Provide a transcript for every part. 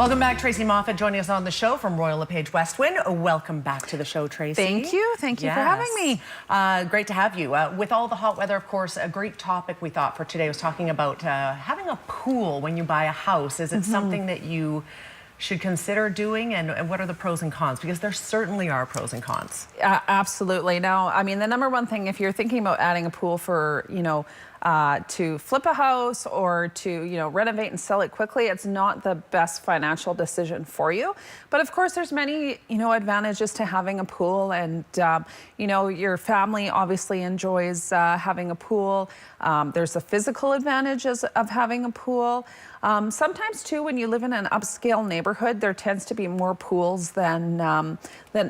Welcome back, Tracy Moffett joining us on the show from Royal LePage Westwind. Welcome back to the show, Tracy. Thank you. Thank you for having me. Great to have you. With all the hot weather, of course, a great topic we thought for today was talking about having a pool when you buy a house. Is it something that you should consider doing, and what are the pros and cons? Because there certainly are pros and cons. Absolutely. Now, I mean, the number one thing, if you're thinking about adding a pool for, to flip a house or to, renovate and sell it quickly, it's not the best financial decision for you. But of course, there's many, advantages to having a pool, and, your family obviously enjoys having a pool. There's the physical advantages of having a pool. Sometimes too, when you live in an upscale neighborhood, there tends to be more pools than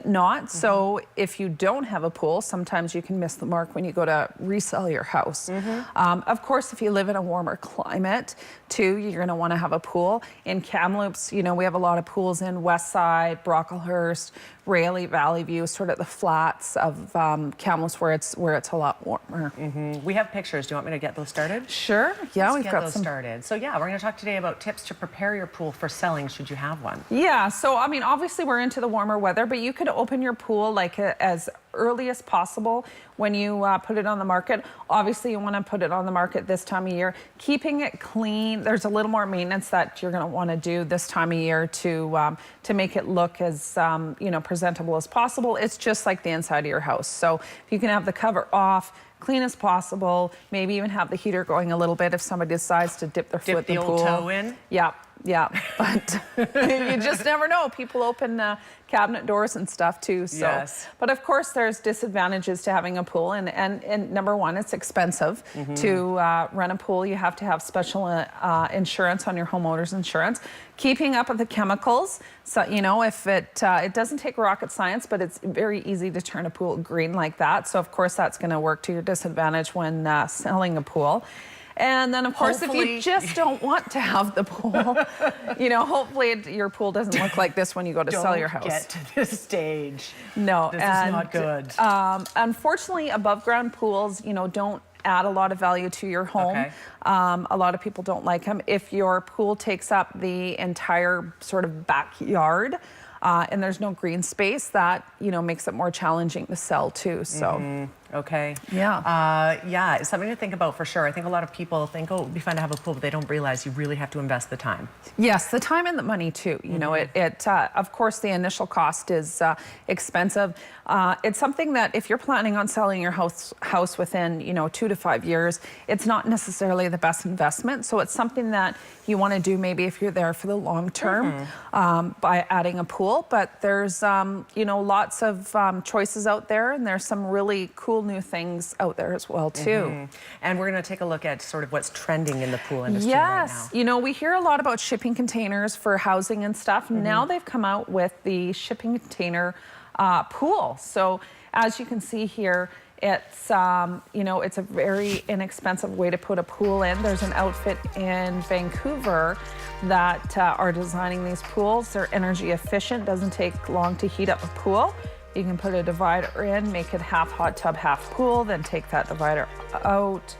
not. So if you don't have a pool, sometimes you can miss the mark when you go to resell your house. Of course, if you live in a warmer climate too, you're going to want to have a pool. In Kamloops, we have a lot of pools in Westside, Brocklehurst, Rayleigh, Valley View, sort of the flats of Kamloops where it's a lot warmer. We have pictures. Do you want me to get those started? Sure. Yeah, we've got those started. So yeah, we're going to talk today about tips to prepare your pool for selling should you have one. Yeah. So I mean, obviously we're into the warmer weather, but you could open your pool like as early as possible when you put it on the market. Obviously, you want to put it on the market this time of year. Keeping it clean. There's a little more maintenance that you're going to want to do this time of year to make it look as presentable as possible. It's just like the inside of your house. So if you can have the cover off, clean as possible, maybe even have the heater going a little bit if somebody decides to dip their foot in the pool. Dip the old toe in? Yeah, but you just never know. People open cabinet doors and stuff too. So. Yes. But of course, there's disadvantages to having a pool, and number one, it's expensive to rent a pool. You have to have special insurance on your homeowner's insurance. Keeping up with the chemicals. So if it doesn't take rocket science, but it's very easy to turn a pool green like that. So of course, that's going to work to your disadvantage when selling a pool. And then, of course, if you just don't want to have the pool, hopefully your pool doesn't look like this when you go to sell your house. Don't get to this stage. No. This is not good. Unfortunately, above-ground pools, don't add a lot of value to your home. Okay. A lot of people don't like them. If your pool takes up the entire sort of backyard, and there's no green space, that makes it more challenging to sell too. So okay. Yeah. Yeah, it's something to think about for sure. I think a lot of people think, oh, it would be fun to have a pool, but they don't realize you really have to invest the time. Yes, the time and the money too. Of course, the initial cost is expensive. It's something that if you're planning on selling your house within 2 to 5 years, it's not necessarily the best investment. So it's something that you want to do maybe if you're there for the long term by adding a pool. But there's lots of choices out there, and there's some really cool new things out there as well too. And we're going to take a look at sort of what's trending in the pool industry right now. Yes, we hear a lot about shipping containers for housing and stuff. Now they've come out with the shipping container pool. So as you can see here, it's it's a very inexpensive way to put a pool in. There's an outfit in Vancouver that are designing these pools. They're energy efficient, doesn't take long to heat up a pool. You can put a divider in, make it half hot tub, half pool, then take that divider out.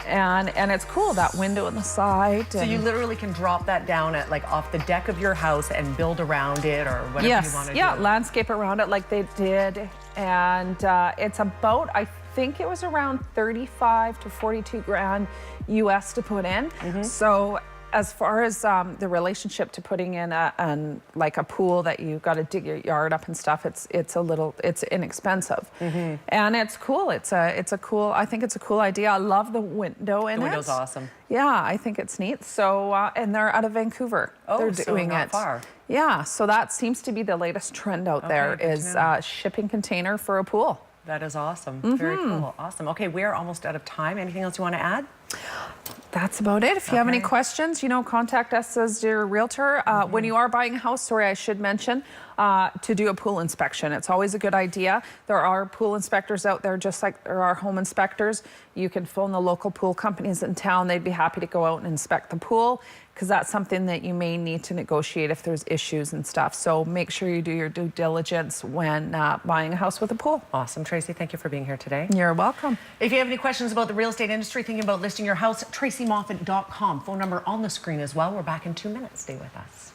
And it's cool, that window on the side. So you literally can drop that down at off the deck of your house and build around it or whatever you want to do. Yeah, landscape around it like they did. And it's about, I think it was around 35 to 42 grand US to put in. So as far as the relationship to putting in a pool that you got to dig your yard up and stuff, it's inexpensive, and it's cool. I think it's a cool idea. I love the window in it. The window's awesome. Yeah, I think it's neat. So and they're out of Vancouver. Oh, they're so doing not far. Yeah, so that seems to be the latest trend out there is shipping container for a pool. That is awesome. Very cool. Awesome. Okay, we are almost out of time. Anything else you want to add? That's about it. If you have any questions, contact us as your realtor. When you are buying a house, sorry, I should mention, to do a pool inspection. It's always a good idea. There are pool inspectors out there, just like there are home inspectors. You can phone the local pool companies in town. They'd be happy to go out and inspect the pool, because that's something that you may need to negotiate if there's issues and stuff. So make sure you do your due diligence when buying a house with a pool. Awesome. Tracy, thank you for being here today. You're welcome. If you have any questions about the real estate industry, thinking about listing your house, tracymoffett.com. Phone number on the screen as well. We're back in 2 minutes. Stay with us.